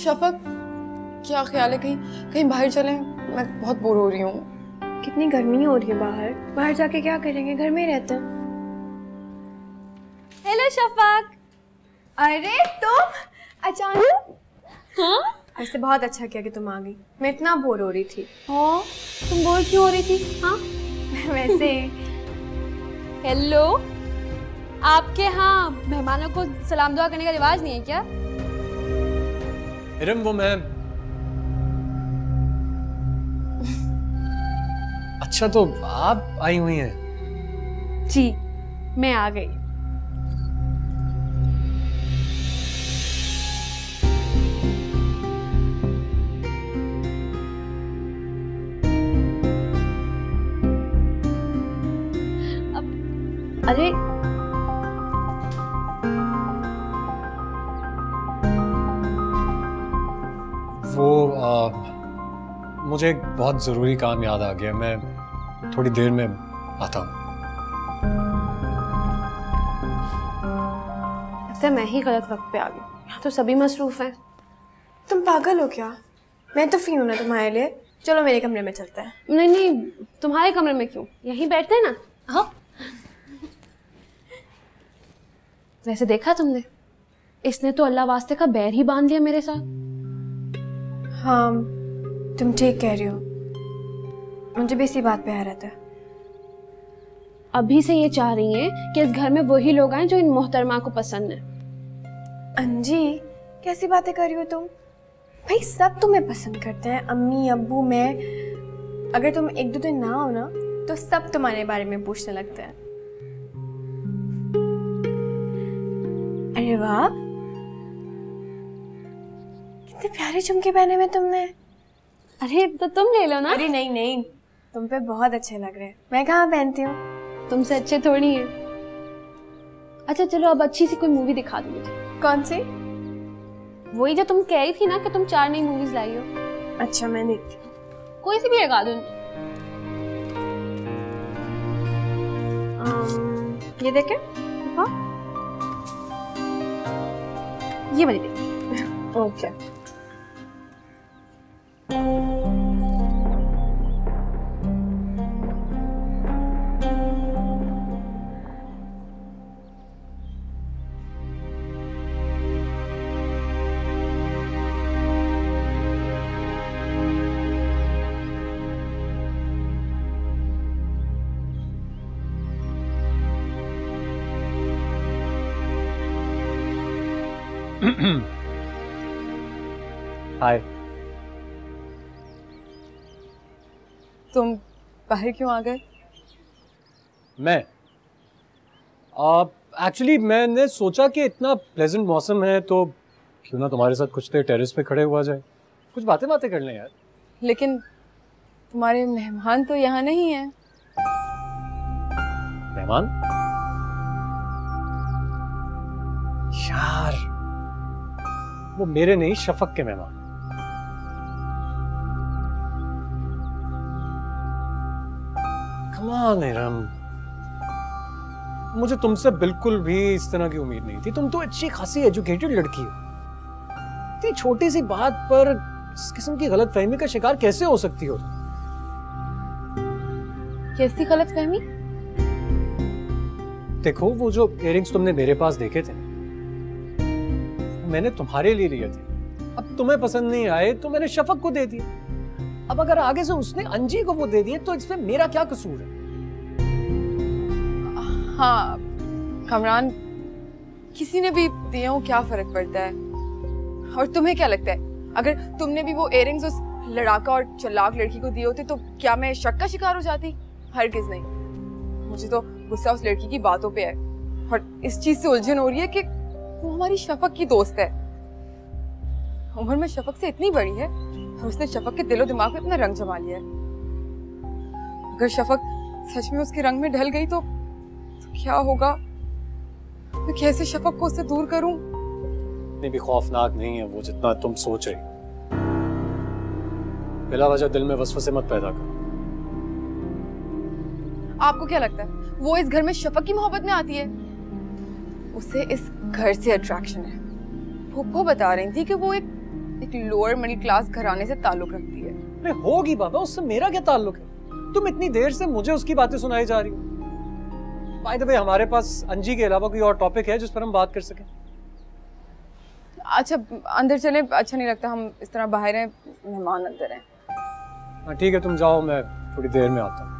शफक, क्या ख्याल है कहीं कहीं बाहर चलें? मैं बहुत बोर हो रही हूँ। कितनी गर्मी हो रही है बाहर। बाहर जाके क्या करेंगे, घर में ही रहते हैं। हेलो शफक। अरे तुम अचानक? हाँ, ऐसे बहुत अच्छा किया कि तुम आ गई। मैं इतना बोर हो रही थी। हाँ, तुम बोर क्यों हो रही थी? हाँ वैसे हेलो, आपके यहाँ मेहमानों को सलाम दुआ करने का रिवाज नहीं है क्या? इरम, वो मैं अच्छा, तो आप आई हुई हैं? जी, मैं आ गई। अरे वो मुझे एक बहुत ज़रूरी काम याद आ गया। मैं थोड़ी देर में आता हूँ। लगता है मैं ही गलत वक्त पे आ गई। यहाँ तो सभी मसरूफ हैं। तुम पागल हो क्या? मैं तो फ्री हूँ ना तुम्हारे लिए। चलो मेरे कमरे में चलते हैं। नहीं नहीं, तुम्हारे कमरे में क्यों? यहीं बैठते हैं ना। हाँ, वैसे देखा तुमने, इसने तो अल्लाह वास्ते का बैर ही बांध लिया मेरे साथ। हाँ, तुम ठीक कह रही हो। मुझे भी इसी बात पे आ रहा था। अभी से ये चाह रही हैं कि इस घर में वही लोग आए जो इन मोहतरमा को पसंद है। अंजी, कैसी बातें कर रही हो तुम? भाई सब तुम्हें पसंद करते हैं, अम्मी अब्बू मैं। अगर तुम एक दो दिन ना हो ना तो सब तुम्हारे बारे में पूछने लगते हैं। अरे वाह, कितने प्यारे झुमके पहने हुए तुमने। अरे तो तुम ले लो ना। अरे नहीं नहीं, तुम पे बहुत अच्छे लग रहे हैं। मैं कहाँ पहनती हूँ? तुमसे अच्छे थोड़ी हैं। अच्छा चलो, अब अच्छी सी कोई मूवी दिखा दो मुझे। कौन सी? वही जो तुम कह रही थी ना कि तुम 4 नई मूवीज लाई हो। अच्छा, मैं देखती हूँ। कोई सी भी लगा दो। ये देखें? हाँ, ये वाली देखिए। ओके। हाय। तुम बाहर क्यों आ गए? मैं एक्चुअली मैंने सोचा कि इतना प्लेजेंट मौसम है तो क्यों ना तुम्हारे साथ कुछ देर टेरेस पे खड़े हुआ जाए, कुछ बातें कर लें यार। लेकिन तुम्हारे मेहमान तो यहाँ नहीं है। मेहमान? यार, वो मेरे नहीं, शफक के मेहमान। कम ऑन इरम, मुझे तुमसे बिल्कुल भी इस तरह की उम्मीद नहीं थी। तुम तो अच्छी खासी एजुकेटेड लड़की हो। इतनी छोटी सी बात पर इस किस्म की गलतफहमी का शिकार कैसे हो सकती हो? कैसी गलतफहमी? देखो, वो जो इयररिंग्स तुमने मेरे पास देखे थे मैंने तुम्हारे लिए लिए थे। अब तुम्हें पसंद नहीं आए तो मैंने शफक को दे दिए। अब अगर आगे से उसने अंजी को वो दे दिए तो इसमें मेरा क्या कसूर है? हाँ कमरान, किसी ने भी दिए हो क्या फर्क पड़ता है? और तुम्हें क्या लगता है अगर तुमने भी वो इयररिंग्स उस लड़ाका और चालाक लड़की को दिए होते तो क्या मैं शक का शिकार हो जाती? हरगिज़ नहीं। मुझे तो गुस्सा उस लड़की की बातों पे है और इस चीज से उलझन हो रही है कि वो हमारी शफक की दोस्त है। उम्र में शफक से इतनी बड़ी है और उसने शफक के दिलो दिमाग में इतना रंग जमा लिया है। अगर शफक सच में उसके रंग में ढल गई तो क्या होगा? मैं कैसे शफक को उससे दूर करूं? इतनी भी खौफनाक नहीं है वो जितना तुम सोच रही। बिला वजह दिल में वसवसे मत पैदा करो। आपको क्या लगता है वो इस घर में शफक की मोहब्बत में आती है? उसे इस घर से अट्रैक्शन है। फूफो बता रही थी कि वो एक एक लोअर मिडिल क्लास घराने से ताल्लुक रखती है। अरे होगी बाबा, उससे मेरा क्या ताल्लुक है? तुम इतनी देर से मुझे उसकी बातें सुनाई जा रही हो। बाय द वे, हमारे पास अंजी के अलावा कोई और टॉपिक है जिस पर हम बात कर सकें? अच्छा अंदर चले, अच्छा नहीं लगता हम इस तरह बाहर हैं, मेहमान अंदर हैं। हाँ ठीक है, तुम जाओ, मैं थोड़ी देर में आता हूँ।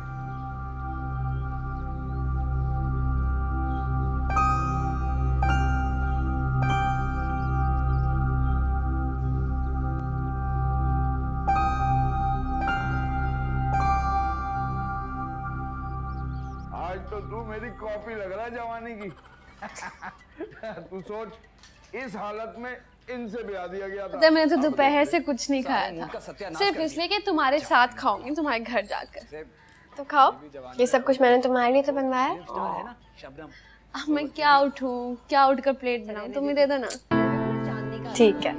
आज तो तू मेरी कॉपी लग रहा है जवानी की। तू सोच, इस हालत में इनसे ब्याह दिया गया था। मैंने तो दोपहर से कुछ नहीं खाया था, सिर्फ इसलिए कि तुम्हारे साथ खाऊंगी तुम्हारे घर जाकर। तो खाओ, ये सब कुछ मैंने तुम्हारे लिए तो बनवाया है। अब मैं क्या उठूं, क्या उठकर प्लेट बनाऊं? तुम ही दे दो ना। ठीक है,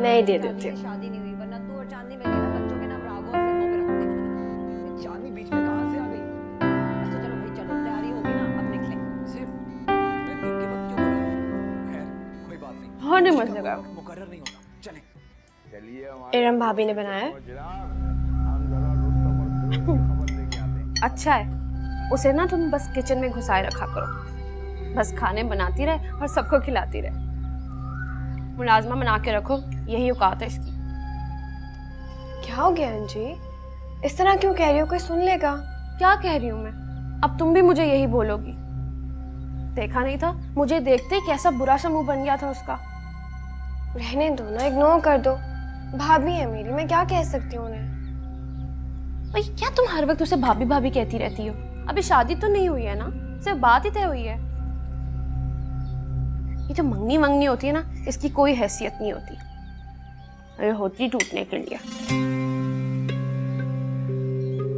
मैं ही दे देती हूँ। शादी नहीं हुई, वरना तू और चांदनी मिलके ना बच्चों के नाम राघव और फिल्मों पे रखते। चांदनी बीच में कहाँ से आ गई? अच्छा चलो भाई, चलो तैयारी होगी ना, अब निकलें। सिर्फ मैं दिन के वक्त क्यों बोल रहा हूँ? खैर कोई बात नहीं, होने मत लगाओ। मुकर्रर नहीं होता। चलें। चलिए इरम भाभी ने बनाया है। हम जरा रुस्तम और फिरोज की खबर लेके आते हैं। अच्छा है, उसे ना तुम बस किचन में घुसाए रखा करो, बस खाने बनाती रहे और सबको खिलाती रहे। मुलाजमा बना के रखो, यही औकात है इसकी। क्या हो गया अंजी, इस तरह क्यों कह रही हो? कोई सुन लेगा। क्या कह रही हूँ मैं? अब तुम भी मुझे यही बोलोगी? देखा नहीं था, मुझे देखते ही कैसा बुरा सा मुंह बन गया था उसका। रहने दो ना, इग्नोर कर दो। भाभी है मेरी, मैं क्या कह सकती हूँ उन्हें। भाई क्या तुम हर वक्त उसे भाभी भाभी कहती रहती हो? अभी शादी तो नहीं हुई है ना, सिर्फ बात ही तय हुई है। ये जो मंगनी मंगनी होती है ना, इसकी कोई हैसियत नहीं होती, अरे होती टूटने के लिए।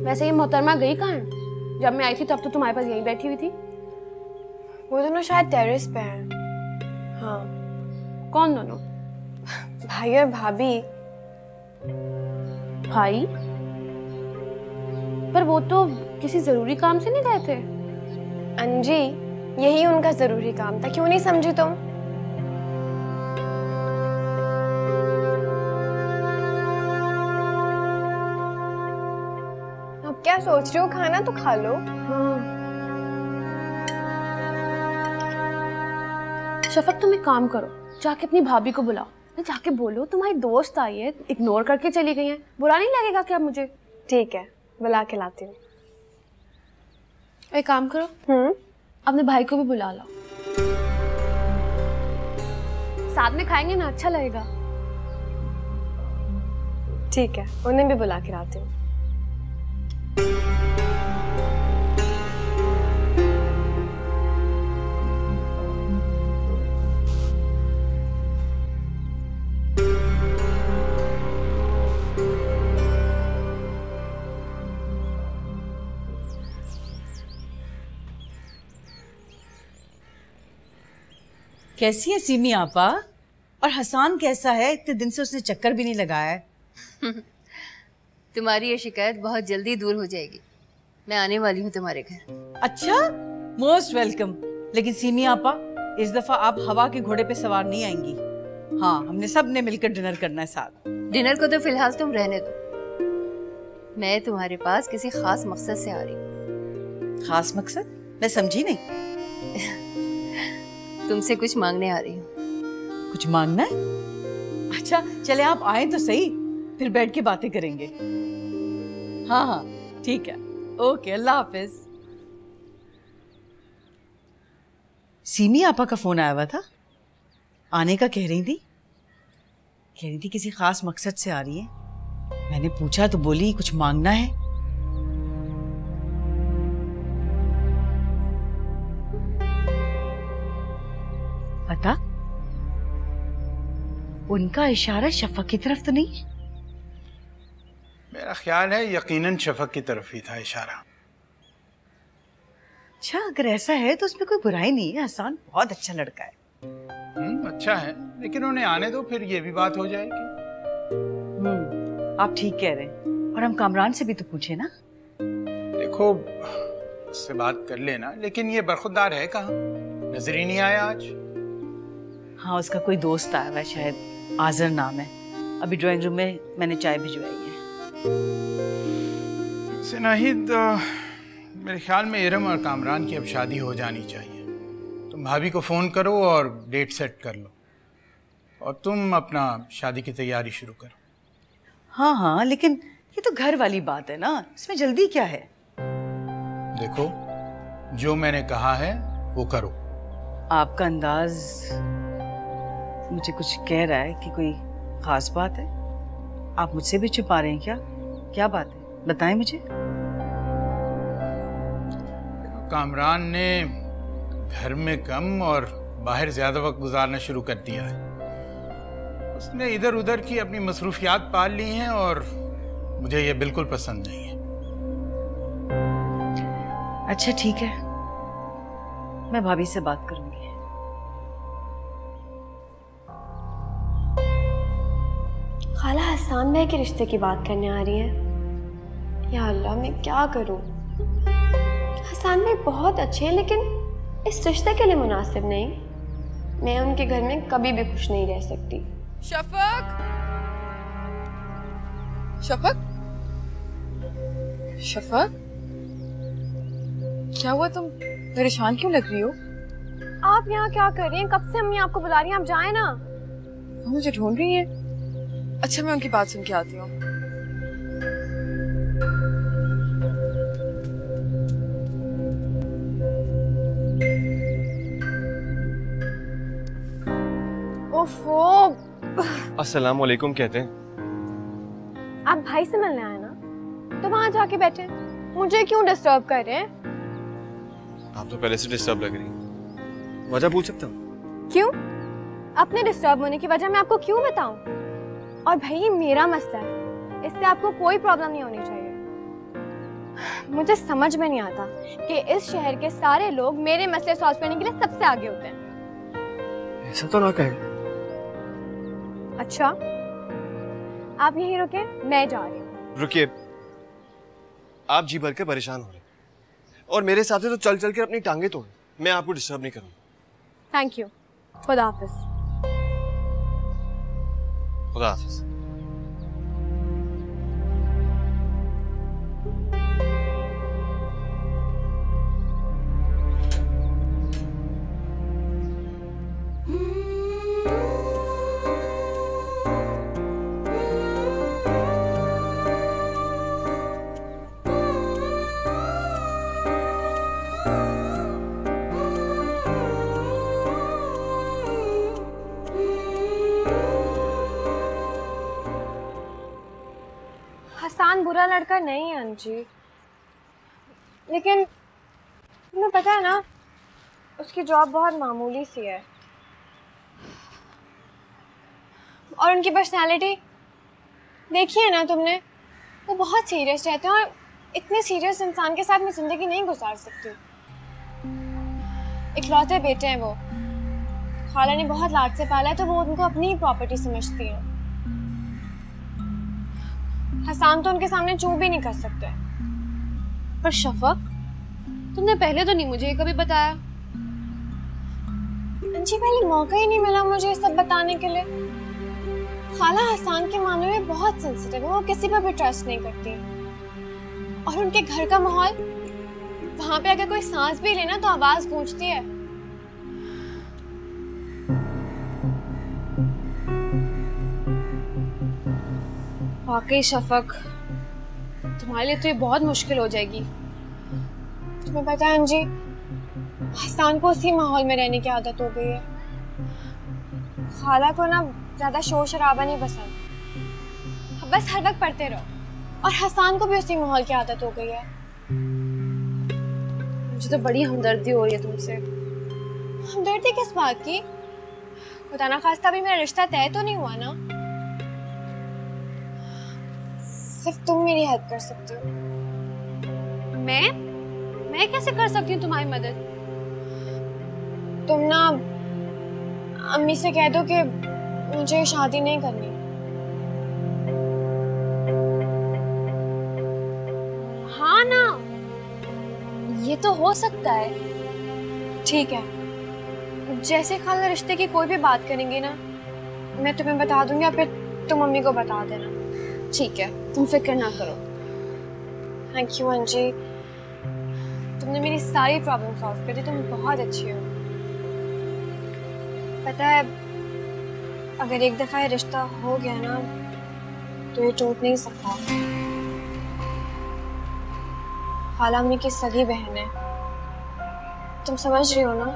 वैसे ये मोहतरमा गई कहाँ है? जब मैं आई थी तब तो तुम्हारे पास यहीं बैठी हुई थी। वो दोनों शायद टेरेस पे हैं। हाँ। कौन दोनों? भाई और भाभी। भाई? पर वो तो किसी जरूरी काम से नहीं गए थे। अंजी, यही उनका जरूरी काम था, क्यों नहीं समझी तुम? अब क्या सोच रही हो? खाना तो खा लो। हाँ। शफक तुम एक काम करो, जाके अपनी भाभी को बुलाओ, जाके बोलो तुम्हारी दोस्त आई है, इग्नोर करके चली गई है, बुरा नहीं लगेगा क्या मुझे? ठीक है, बुला के लाती हूँ। एक काम करो, अपने भाई को भी बुला लो, साथ में खाएंगे ना, अच्छा लगेगा। ठीक है, उन्हें भी बुला के लाती हूँ। कैसी है सीमी आपा? और हसान कैसा है? इतने दिन से उसने चक्कर भी नहीं लगाया है। तुम्हारी ये शिकायत बहुत जल्दी दूर हो जाएगी, मैं आने वाली हूँ तुम्हारे घर। अच्छा, मोस्ट वेलकम। लेकिन सीमी आपा, इस दफा आप हवा के घोड़े पे सवार नहीं आएंगी। हाँ, हमने सब ने मिलकर डिनर करना है साथ। डिनर को तो फिलहाल तुम रहने दो, मैं तुम्हारे पास किसी खास मकसद से आ रही हूँ। खास मकसद? मैं समझी नहीं। तुमसे कुछ मांगने आ रही हूँ। कुछ मांगना है? अच्छा चले, आप आए तो सही, फिर बैठ के बातें करेंगे। हाँ हाँ ठीक है, ओके, अल्लाह हाफिज। सीमी आपा का फोन आया हुआ था, आने का कह रही थी किसी खास मकसद से आ रही है। मैंने पूछा तो बोली कुछ मांगना है। पता, उनका इशारा शफक की तरफ तो नहीं? मेरा ख्याल है यकीनन शफक की तरफ ही था इशारा। अच्छा, अगर ऐसा है तो उसमें कोई बुराई नहीं है। हसान बहुत अच्छा लड़का है। अच्छा है, लेकिन उन्हें आने दो, फिर ये भी बात हो जाएगी। आप ठीक कह रहे हैं। और हम कामरान से भी तो पूछे ना। देखो, उससे बात कर लेना, लेकिन ये बरखुरदार है कहाँ? नजर ही नहीं आया आज। हाँ, उसका कोई दोस्त आया हुआ है, शायद आजर नाम है। अभी ड्राइंग रूम में मैंने चाय भिजवाई है। नाहिद, मेरे ख्याल में इरम और कामरान की अब शादी हो जानी चाहिए। तुम भाभी को फ़ोन करो और डेट सेट कर लो, और तुम अपना शादी की तैयारी शुरू करो। हाँ हाँ, लेकिन ये तो घर वाली बात है ना, इसमें जल्दी क्या है? देखो, जो मैंने कहा है वो करो। आपका अंदाज मुझे कुछ कह रहा है कि कोई खास बात है। आप मुझसे भी छुपा रहे हैं क्या? क्या बात है, बताएं मुझे। कामरान ने घर में कम और बाहर ज्यादा वक्त गुजारना शुरू कर दिया है। उसने इधर उधर की अपनी मसरूफियात पाल ली हैं और मुझे ये बिल्कुल पसंद नहीं है। अच्छा ठीक है, मैं भाभी से बात करूंगी। खाला हसन भाई के रिश्ते की बात करने आ रही है। या अल्लाह, मैं क्या करूं? हसन भाई बहुत अच्छे हैं लेकिन इस रिश्ते के लिए मुनासिब नहीं। मैं उनके घर में कभी भी खुश नहीं रह सकती। शफक, शफक, शफक, क्या हुआ? तुम परेशान क्यों लग रही हो? आप यहाँ क्या कर रही हैं? कब से अम्मी आपको बुला रही हैं, आप जाएं ना। वो मुझे ढूंढ रही है। अच्छा, मैं उनकी बात सुन के आती हूँ। ओफो, अस्सलाम वालेकुम कहते हैं। आप भाई से मिलने आए ना, तो वहां जाके बैठे, मुझे क्यों डिस्टर्ब कर रहे हैं? आप तो पहले से डिस्टर्ब लग रही हैं। वजह पूछ सकता हूँ? क्यों? अपने डिस्टर्ब होने की वजह मैं आपको क्यों बताऊं? और भाई ये मेरा मसला है, इससे आपको कोई प्रॉब्लम नहीं होनी चाहिए। मुझे समझ में नहीं आता कि इस शहर के सारे लोग मेरे मसले सॉल्व करने के लिए सबसे आगे होते हैं। ऐसा तो ना कहें। अच्छा, आप यहीं रुके, मैं जा रही हूँ। रुकिए, आप जी भर के परेशान हो रहे हैं और मेरे हिसाब से तो चल चल के अपनी टांगे तोड़। मैं आपको डिस्टर्ब नहीं करूँगा। थैंक यू, खुदा हाफिज। खुदा हाफिज। हसन बुरा लड़का नहीं है अंजी, लेकिन तुम्हें पता है ना, उसकी जॉब बहुत मामूली सी है और उनकी पर्सनालिटी देखी है ना तुमने, वो बहुत सीरियस रहते हैं और इतने सीरियस इंसान के साथ मैं जिंदगी नहीं गुजार सकती। इकलौते बेटे हैं वो, खाला ने बहुत लाड से पाला है तो वो उनको अपनी ही प्रॉपर्टी समझती है। हसन तो उनके सामने चूं भी नहीं कर सकते। पर शफक, तुमने पहले तो नहीं मुझे ये कभी बताया। अंजी, पहले मौका ही नहीं मिला मुझे ये सब बताने के लिए। खाला हसन के मामले में बहुत सेंसिटिव है, वो किसी पर भी ट्रस्ट नहीं करती। और उनके घर का माहौल, वहां पे अगर कोई सांस भी लेना तो आवाज गूंजती है। वाकई शफक, तुम्हारे लिए तो ये बहुत मुश्किल हो जाएगी। तुम्हें पता है अंजी, हसन को उसी माहौल में रहने की आदत हो गई है। खाला को ना ज्यादा शोर शराबा नहीं पसंद, बस हर वक्त पढ़ते रहो। और हसन को भी उसी माहौल की आदत हो गई है। मुझे तो बड़ी हमदर्दी हो रही है तुमसे। हमदर्दी किस बात की? खुदा ना खास्ता भी मेरा रिश्ता तय तो नहीं हुआ ना। सिर्फ तुम मेरी हेल्प कर सकते हो। मैं कैसे कर सकती हूँ तुम्हारी मदद? तुम ना अम्मी से कह दो कि मुझे शादी नहीं करनी। हाँ ना, ये तो हो सकता है। ठीक है, जैसे खाला रिश्ते की कोई भी बात करेंगे ना, मैं तुम्हें बता दूंगी और फिर तुम मम्मी को बता देना। ठीक है, तुम फिक्र ना करो। थैंक यू अंजी, तुमने मेरी सारी प्रॉब्लम सॉल्व कर दी। तुम बहुत अच्छी हो। पता है, अगर एक दफ़ा ये रिश्ता हो गया ना तो ये टूट नहीं सकता। खाला अम्मी की सगी बहन है, तुम समझ रही हो ना?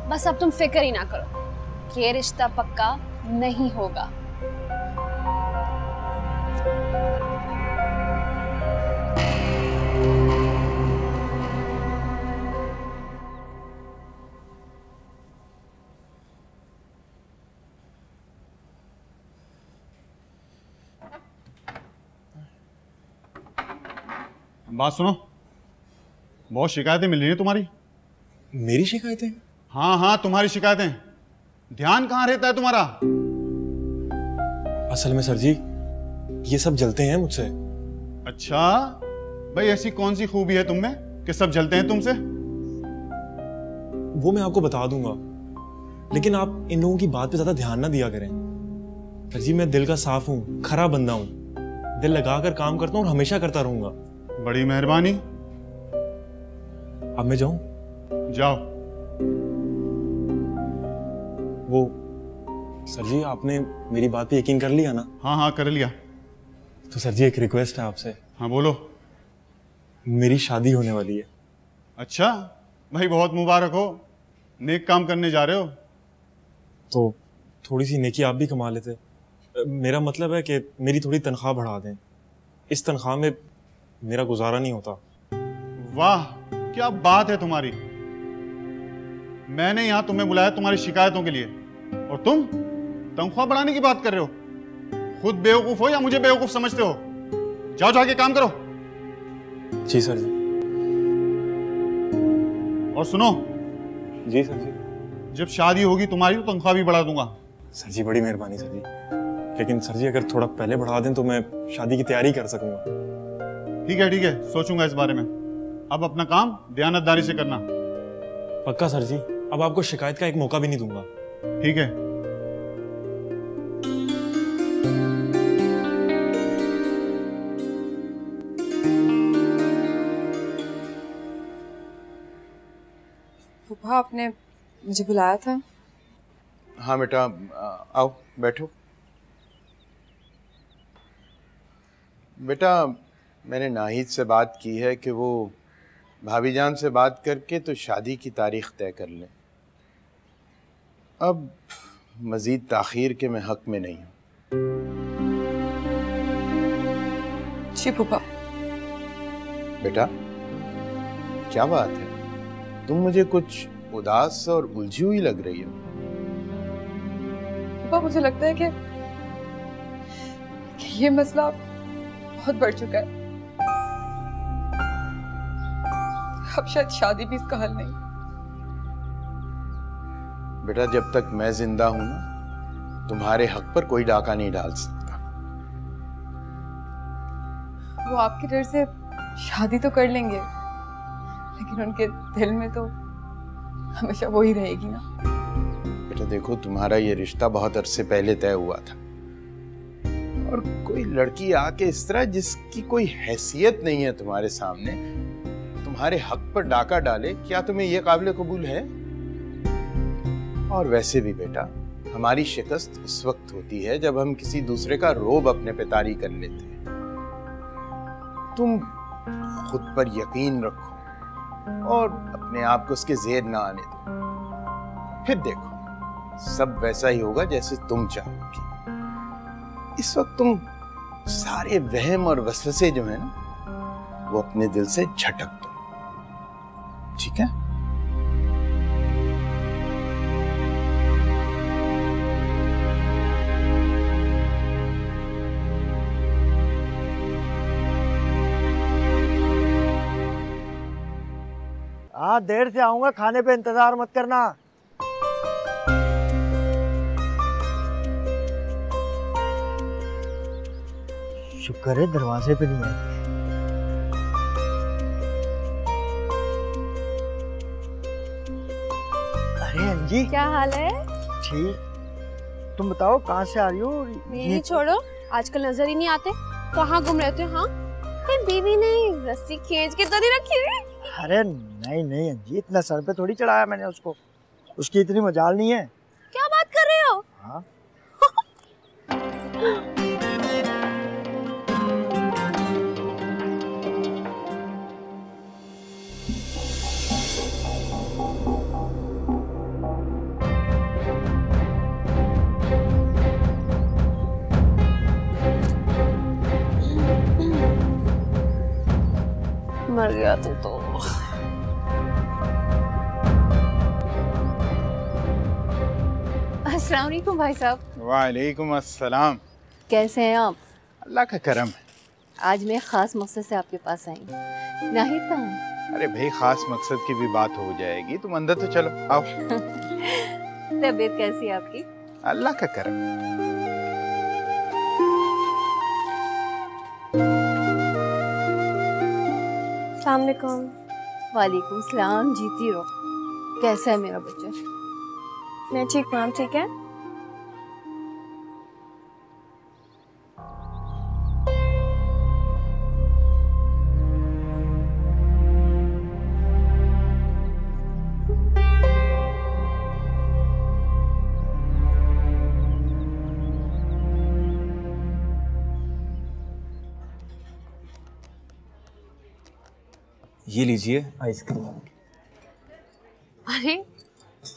बस अब तुम फिक्र ही ना करो कि ये रिश्ता पक्का नहीं होगा। बात सुनो, बहुत शिकायतें मिल रही हैं तुम्हारी। मेरी शिकायतें? हाँ हाँ, तुम्हारी शिकायतें। ध्यान कहाँ रहता है तुम्हारा? असल में सर जी, ये सब जलते हैं मुझसे। अच्छा भाई, ऐसी कौन सी खूबी है तुम में कि सब जलते हैं तुमसे? वो मैं आपको बता दूंगा, लेकिन आप इन लोगों की बात पे ज्यादा ध्यान ना दिया करें। सर जी, मैं दिल का साफ हूँ, खरा बंदा हूँ, दिल लगाकर काम करता हूँ और हमेशा करता रहूंगा। बड़ी मेहरबानी। अब मैं जाऊं? जाओ। वो सर जी, आपने मेरी बात पे यकीन कर लिया ना? हाँ हाँ, कर लिया। तो सर जी, एक रिक्वेस्ट है आपसे। हाँ बोलो। मेरी शादी होने वाली है। अच्छा भाई, बहुत मुबारक हो। नेक काम करने जा रहे हो तो थोड़ी सी नेकी आप भी कमा लेते। मेरा मतलब है कि मेरी थोड़ी तनख्वाह बढ़ा दें। इस तनख्वाह में मेरा गुजारा नहीं होता। वाह, क्या बात है तुम्हारी। मैंने यहां तुम्हें बुलाया तुम्हारी शिकायतों के लिए, और तुम तनख्वाह बढ़ाने की बात कर रहे हो। खुद बेवकूफ हो या मुझे बेवकूफ समझते हो? जाओ, जाके काम करो। जी सर जी। और सुनो। जी सर जी। जब शादी होगी तुम्हारी तो तनख्वाह भी बढ़ा दूंगा। सर जी, बड़ी मेहरबानी सर जी। लेकिन सर जी, अगर थोड़ा पहले बढ़ा दें तो मैं शादी की तैयारी कर सकूंगा। ठीक है, सोचूंगा इस बारे में। अब अपना काम दयानतदारी से करना। पक्का सर जी, अब आपको शिकायत का एक मौका भी नहीं दूंगा। ठीक है। फूफा, आपने मुझे बुलाया था? हाँ बेटा, आओ बैठो। बेटा, मैंने नाहिद से बात की है कि वो भाभी जान से बात करके तो शादी की तारीख तय कर लें। अब मज़ीद ताख़ीर के मैं हक़ में नहीं हूँ। जी फूफा। बेटा, क्या बात है? तुम मुझे कुछ उदास और उलझी हुई लग रही हो। फूफा, मुझे लगता है कि ये मसला बहुत बढ़ चुका है। अब शायद शादी भी इसका हल नहीं। बेटा, जब तक मैं जिंदा हूं ना, तुम्हारे हक पर कोई डाका नहीं डाल सकता। वो आपके डर से शादी तो कर लेंगे, लेकिन उनके दिल में तो हमेशा वो ही रहेगी ना। बेटा देखो, तुम्हारा ये रिश्ता बहुत अरसे पहले तय हुआ था, और कोई लड़की आके इस तरह जिसकी कोई हैसियत नहीं है तुम्हारे सामने, तुम्हारे हक पर डाका डाले, क्या तुम्हें यह काबिल कबूल है? और वैसे भी बेटा, हमारी शिकस्त उस वक्त होती है जब हम किसी दूसरे का रोब अपने पे तारी कर लेते हैं। तुम खुद पर यकीन रखो और अपने आप को उसके ज़ेर ना आने दो, फिर देखो सब वैसा ही होगा जैसे तुम चाहोगी। इस वक्त तुम सारे वहम और वसवसे जो है ना, वो अपने दिल से झटक दो, ठीक है? आज देर से आऊंगा, खाने पे इंतजार मत करना। शुक्र है दरवाजे पे नहीं आए। अरे अंजी, क्या हाल है? ठीक। तुम बताओ कहाँ से आ रही हो? मेरी छोड़ो, आजकल नजर ही नहीं आते। कहाँ घूम रहे थे? हाँ, कहीं बीवी ने रस्सी खींच के तो नहीं रखी हुई? अरे नहीं नहीं अंजी, इतना सर पे थोड़ी चढ़ाया मैंने उसको, उसकी इतनी मजाल नहीं है। क्या बात कर रहे हो? हाँ मर गया तू तो। अस्सलाम वालेकुम भाई साहब। वालेकुम अस्सलाम। कैसे हैं आप? अल्लाह का करम है। आज मैं खास मकसद से आपके पास आई हूँ। नाहिद कहाँ है? अरे भाई, खास मकसद की भी बात हो जाएगी, तुम अंदर तो चलो, आओ। तबीयत कैसी है आपकी? अल्लाह का करम। अस्सलाम वालेकुम। वालेकुम सलाम। जीती रहो। कैसा है मेरा बच्चा? मैं ठीक हूँ, आप ठीक है? ये लीजिए आइसक्रीम। अरे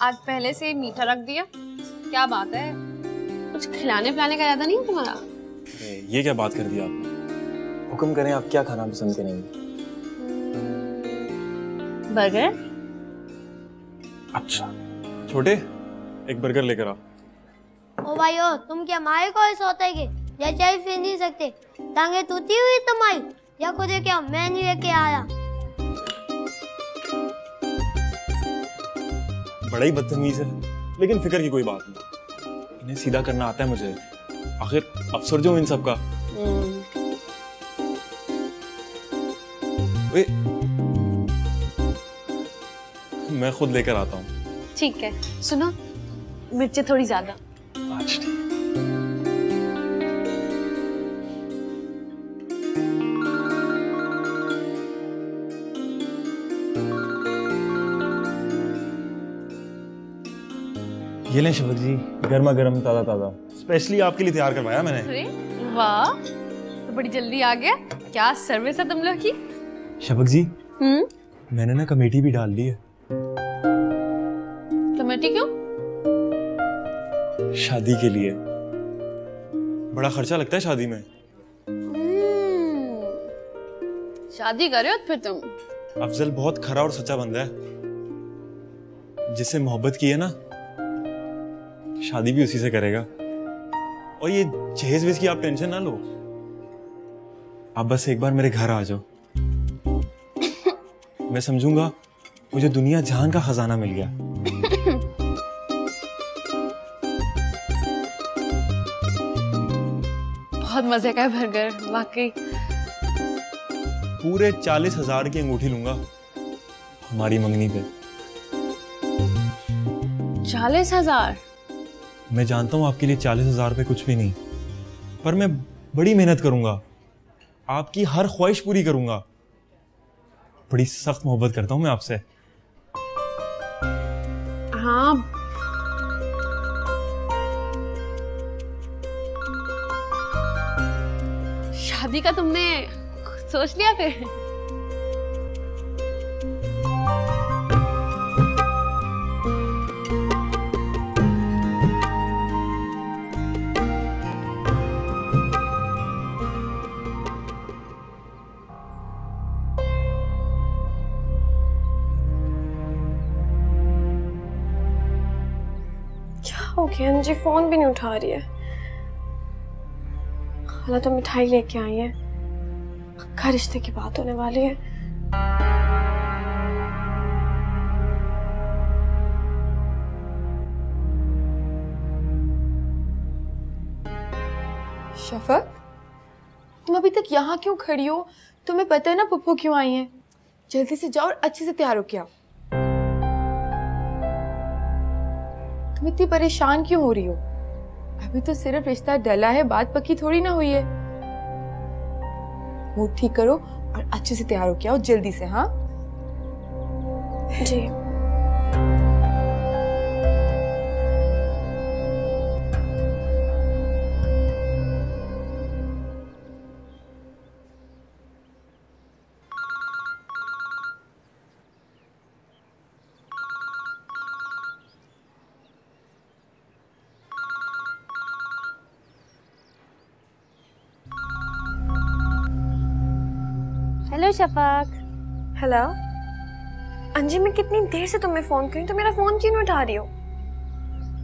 आज पहले से मीठा रख दिया, क्या बात है? कुछ खिलाने पिलाने का इरादा नहीं है तुम्हारा? ये क्या बात कर दी आपने? हुक्म करें, आप क्या खाना पसंद करेंगे? बर्गर। अच्छा छोटे, एक बर्गर लेकर आओ। ओ भाई ओ, तुम क्या माए को ऐसा होता है कि जैसे ही फिर नहीं सकते? टांगे टूटी हुई तुम्हारी या खुद क्या मैं नहीं लेके आया? बड़ा ही बदतमीज है, लेकिन फिक्र की कोई बात नहीं, इन्हें सीधा करना आता है मुझे। आखिर अफसर जो इन सब का। मैं खुद लेकर आता हूँ। ठीक है, सुनो, मिर्चें थोड़ी ज्यादा। अच्छा ये लें शफक जी, गर्मा गर्म ताज़ा ताज़ा, स्पेशली आपके लिए तैयार करवाया मैंने। अरे वाह, तो बड़ी जल्दी आ गया। क्या सर्विस है तुम लोग की? शफक जी, मैंने ना कमेटी भी डाल ली है। कमेटी क्यों? शादी के लिए। बड़ा खर्चा लगता है शादी में। शादी कर रहे हो फिर तुम? अफजल बहुत खरा और सच्चा बंदा है, जिससे मोहब्बत की है ना, शादी भी उसी से करेगा। और ये जहेज वेज की आप टेंशन ना लो, आप बस एक बार मेरे घर आ जाओ, मैं समझूंगा मुझे दुनिया जहान का खजाना मिल गया। बहुत मजे का है बर्गर, वाकई। पूरे 40,000 की अंगूठी लूंगा हमारी मंगनी पे। 40,000? मैं जानता हूं आपके लिए 40,000 रुपये कुछ भी नहीं, पर मैं बड़ी मेहनत करूंगा, आपकी हर ख्वाहिश पूरी करूंगा। बड़ी सख्त मोहब्बत करता हूं मैं आपसे। हाँ, शादी का तुमने सोच लिया फिर? ओके अंजी फोन भी नहीं उठा रही है। खाला तो मिठाई लेके आई है, पक्का रिश्ते की बात होने वाली है। शफक, तुम अभी तक यहाँ क्यों खड़ी हो? तुम्हें पता है ना पप्पू क्यों आई हैं? जल्दी से जाओ और अच्छे से तैयार होके आओ। तुम इतनी परेशान क्यों हो रही हो? अभी तो सिर्फ रिश्ता डला है, बात पक्की थोड़ी ना हुई है। मूड ठीक करो और अच्छे से तैयार हो के आओ जल्दी से। हाँ जी। हेलो शफाक। हेलो अंजी, मैं कितनी देर से तुम्हें फोन करी, तो मेरा फोन क्यों नहीं उठा रही हो?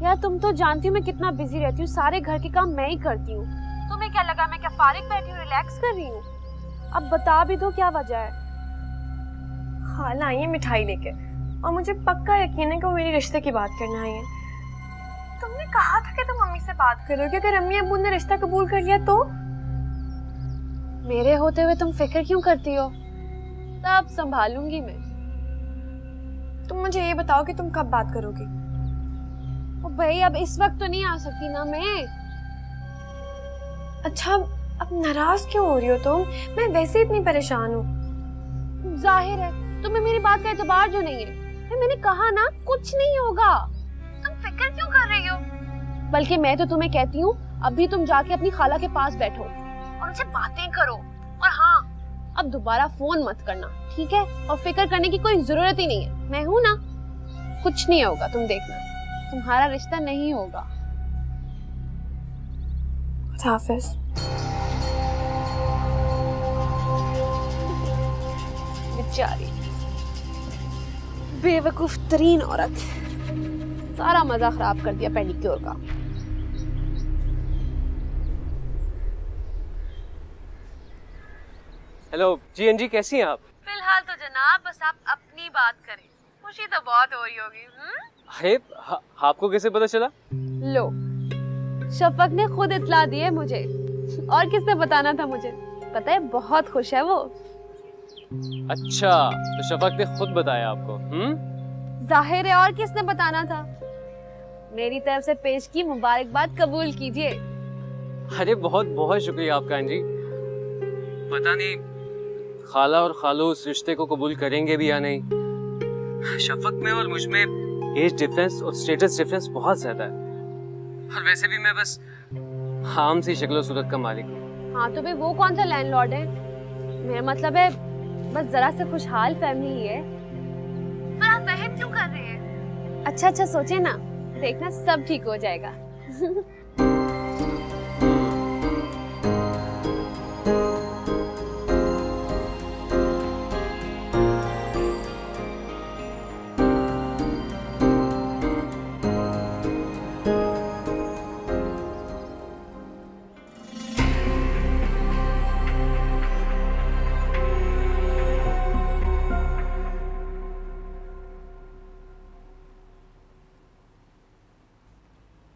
यार तुम तो जानती हो मैं कितना बिजी रहती हूँ, सारे घर के काम मैं ही करती हूँ। तुम्हें क्या लगा मैं क्या फारिग बैठी हूँ, रिलैक्स कर रही हूँ? अब बता भी दो क्या वजह है। खाला आई है मिठाई लेके और मुझे पक्का यकीन है कि वो मेरी रिश्ते की बात करने आई है। तुमने कहा था कि तुम मम्मी से बात करोगे, अगर अम्मी अब्बू ने रिश्ता कबूल कर लिया तो? मेरे होते हुए तुम फिक्र क्यों करती हो? सब संभालूंगी मैं। तुम मुझे ये बताओ कि तुम कब बात करोगी? ओ भाई अब इस वक्त तो नहीं आ सकती ना मैं। अच्छा अब नाराज क्यों हो रही हो तुम? मैं वैसे इतनी परेशान हूँ। जाहिर है तुम्हें मेरी बात का एतबार जो नहीं है। मैंने कहा ना कुछ नहीं होगा, तुम फिक्र क्यों कर रही हो? बल्कि मैं तो तुम्हें कहती हूँ अभी तुम जाके अपनी खाला के पास बैठो और उनसे बातें करो। और हाँ, अब दोबारा फोन मत करना, ठीक है? और फिक्र करने की कोई जरूरत ही नहीं है, मैं हूं ना। कुछ नहीं होगा, तुम देखना, तुम्हारा रिश्ता नहीं होगा। हाफिज। बेचारी बेवकूफ तरीन औरत, सारा मजा खराब कर दिया पेडिक्योर का। हेलो जी जी, कैसी हैं आप? फिलहाल तो जनाब बस आप अपनी बात करें, खुशी तो बहुत हो रही होगी। अरे आपको कैसे पता चला? लो, शफक ने खुद इत्ला दी है मुझे, और किसने बताना था मुझे? पता है बहुत खुश है वो। अच्छा, तो शफक ने खुद बताया आपको? जाहिर है, और किसने बताना था? मेरी तरफ से पेश की मुबारकबाद कबूल कीजिए। अरे बहुत बहुत शुक्रिया आपका आंटी। पता नहीं खाला और खालू उस रिश्ते को कबूल करेंगे भी या नहीं। शफक में और मुझ में एज डिफरेंस और स्टेटस डिफरेंस बहुत ज्यादा है, और वैसे भी मैं बस आम सी शक्ल सूरत का मालिक हूँ। हाँ तो भाई वो कौन सा लैंडलॉर्ड है? मेरा मतलब है बस जरा से खुशहाल फैमिली ही है। पर आप वहम क्यों कर रहे हैं? अच्छा अच्छा सोचे ना, देखना सब ठीक हो जाएगा।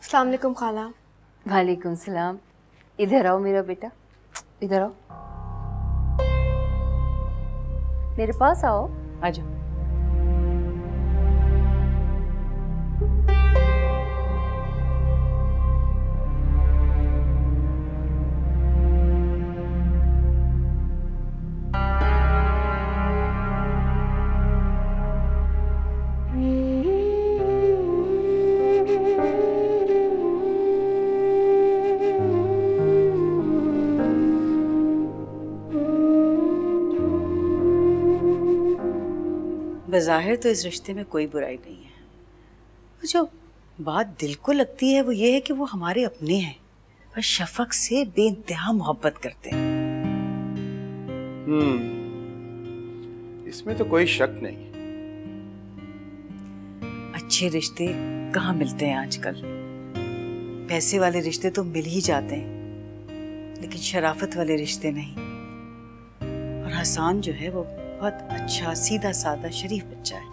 अस्सलाम वालेकुम खाला। वालेकुम सलाम। इधर आओ मेरा बेटा, इधर आओ, मेरे पास आओ। आजा। बज़ाहिर तो इस रिश्ते में कोई बुराई नहीं है। जो बात दिल को लगती है वो ये है कि वो हमारे अपने हैं और शफक से बेइंतहा मोहब्बत करते हैं। इसमें तो कोई शक नहीं। अच्छे रिश्ते कहाँ मिलते हैं आजकल? पैसे वाले रिश्ते तो मिल ही जाते हैं, लेकिन शराफत वाले रिश्ते नहीं। और हसन जो है वो बहुत अच्छा, सीधा साधा, शरीफ बच्चा है।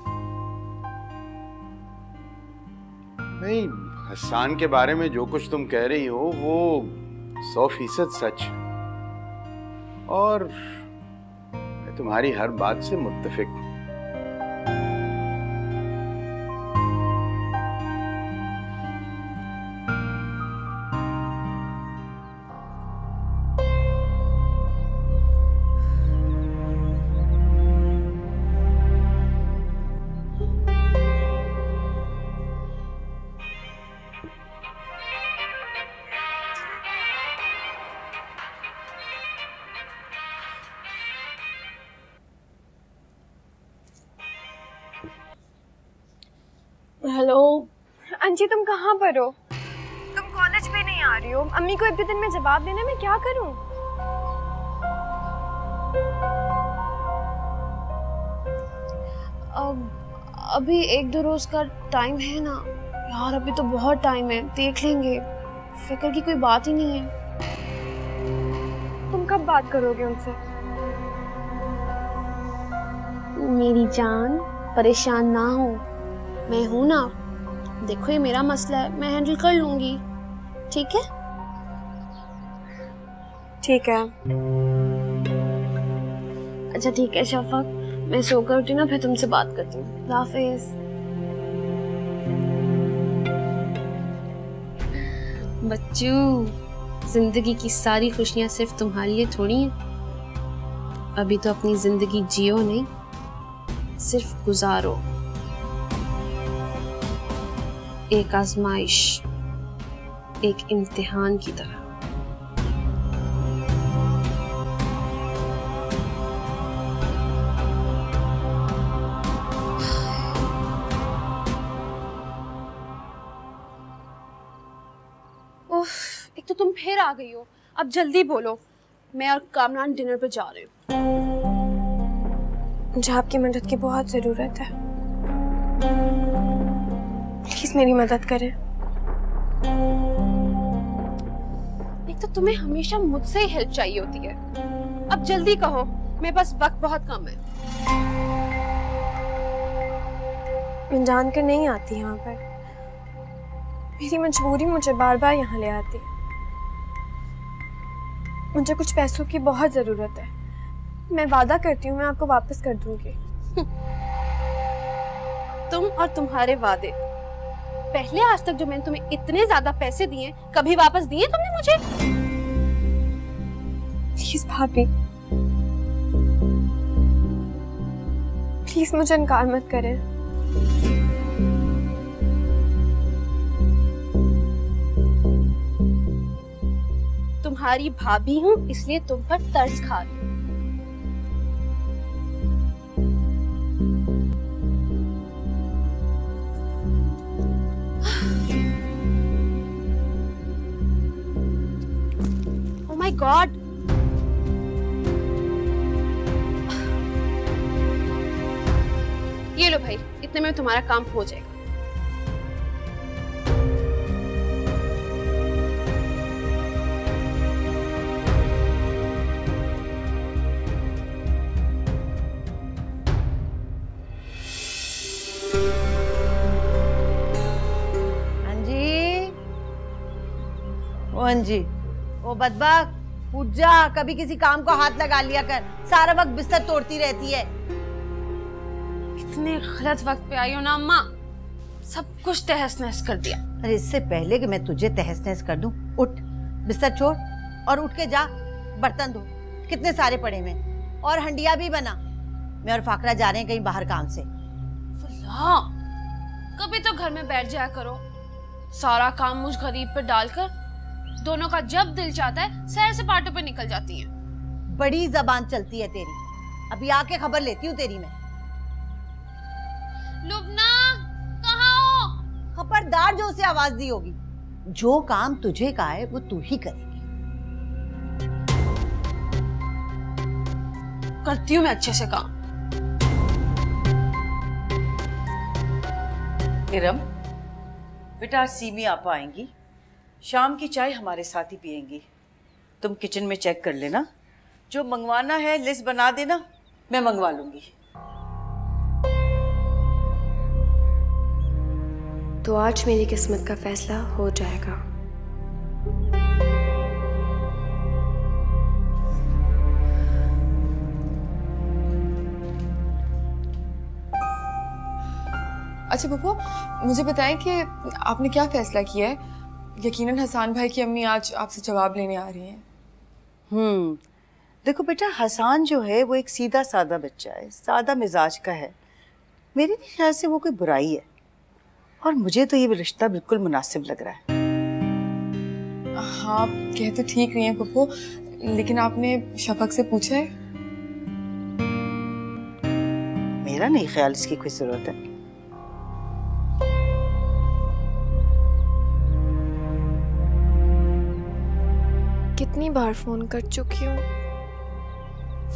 नहीं, हसन के बारे में जो कुछ तुम कह रही हो वो 100% सच है, और मैं तुम्हारी हर बात से मुत्तफिक हूं। हेलो अंजी, तुम कहाँ पर हो? तुम कॉलेज भी नहीं आ रही हो। अम्मी को एक दो दिन में जवाब देना, मैं क्या करूं? अभी 1-2 रोज का टाइम है ना यार, अभी तो बहुत टाइम है, देख लेंगे। फिक्र की कोई बात ही नहीं है। तुम कब बात करोगे उनसे? मेरी जान, परेशान ना हो, मैं हूं ना। देखो ये मेरा मसला है, मैं हैंडल कर लूंगी, ठीक है? ठीक है। अच्छा ठीक है शफक, मैं सोकर उठी ना, फिर तुमसे बात करती हूँ। अल्लाह हाफिज। बच्चू, जिंदगी की सारी खुशियां सिर्फ तुम्हारे लिए थोड़ी हैं। अभी तो अपनी जिंदगी जियो नहीं, सिर्फ गुजारो। एक आजमाइश, एक इम्तिहान की तरह। उफ, एक तो तुम फिर आ गई हो। अब जल्दी बोलो, मैं और कामरान डिनर पर जा रहे हैं। मुझे आपकी मदद की बहुत जरूरत है, प्लीज मेरी मदद करें। एक तो तुम्हें हमेशा मुझसे ही हेल्प चाहिए होती है। अब जल्दी कहो, मेरे पास वक्त बहुत कम है। मैं जानकर नहीं आती यहाँ पर, मेरी मजबूरी मुझे बार बार यहाँ ले आती है। मुझे कुछ पैसों की बहुत जरूरत है, मैं वादा करती हूँ मैं आपको वापस कर दूंगी। तुम और तुम्हारे वादे। पहले आज तक जो मैंने तुम्हें इतने ज्यादा पैसे दिए, कभी वापस दिए तुमने मुझे? प्लीज भाभी, प्लीज मुझे इनकार मत करें। तुम्हारी भाभी हूँ, इसलिए तुम पर तरस खा रही हूँ। Oh my God! ये लो भाई, इतने में तुम्हारा काम हो जाएगा। अंजी, वो बदबक उठ जा, कभी किसी काम को हाथ लगा लिया कर, सारा वक्त बिस्तर तोड़ती रहती है। कितने गलत वक्त पे आई हो ना अम्मा, सब कुछ तहस नहस कर दिया। अरे इससे पहले कि मैं तुझे तहस नहस कर दूं, उठ, बिस्तर छोड़ और उठ के जा बर्तन धो, कितने सारे पड़े में, और हंडिया भी बना। मैं और फाकरा जा रहे हैं कहीं बाहर काम से। कभी तो घर में बैठ जाया करो, सारा काम मुझ गरीब पे डालकर दोनों का जब दिल चाहता है सैर सपाटों पे निकल जाती हैं। बड़ी जबान चलती है तेरी, अभी आके खबर लेती हूँ तेरी मैं। लुबना, कहाँ हो? खबरदार जो उसे आवाज दी होगी। जो काम तुझे का है वो तू ही करेगी। करती हूँ मैं अच्छे से काम। इरम, बेटा सीमी आपा आएंगी, शाम की चाय हमारे साथ ही पियेंगी। तुम किचन में चेक कर लेना, जो मंगवाना है लिस्ट बना देना, मैं मंगवा लूंगी। तो आज मेरी किस्मत का फैसला हो जाएगा। अच्छा पप्पू, मुझे बताएं कि आपने क्या फैसला किया है? यकीनन हसान भाई की अम्मी आज आपसे जवाब लेने आ रही हैं। देखो बेटा, हसान जो है वो एक सीधा साधा बच्चा है, सादा मिजाज का है। मेरे ख्याल से वो कोई बुराई है, और मुझे तो ये रिश्ता बिल्कुल मुनासिब लग रहा है। हाँ, कह तो ठीक रही हैं पप्पू, लेकिन आपने शफक से पूछा है? मेरा नहीं ख्याल इसकी कोई जरूरत है। कितनी बार फ़ोन कर चुकी हूँ।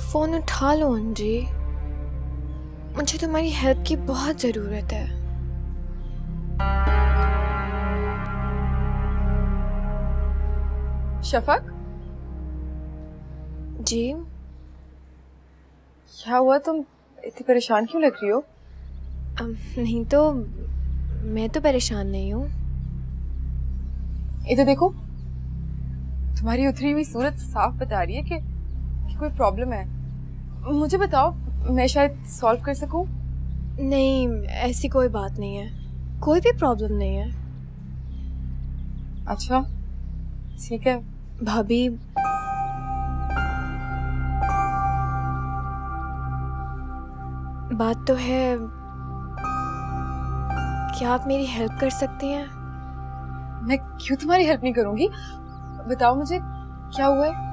फ़ोन उठा लो अंजी, मुझे तुम्हारी हेल्प की बहुत ज़रूरत है। शफक जी क्या हुआ, तुम इतनी परेशान क्यों लग रही हो? नहीं तो मैं तो परेशान नहीं हूँ। इधर देखो, तुम्हारी उतरी हुई सूरत साफ बता रही है कि कोई प्रॉब्लम है। मुझे बताओ, मैं शायद सॉल्व कर सकूं। नहीं, ऐसी कोई बात नहीं है, कोई भी प्रॉब्लम नहीं है। अच्छा ठीक है। भाभी बात तो है, क्या आप मेरी हेल्प कर सकती हैं? मैं क्यों तुम्हारी हेल्प नहीं करूंगी? बताओ मुझे क्या हुआ है।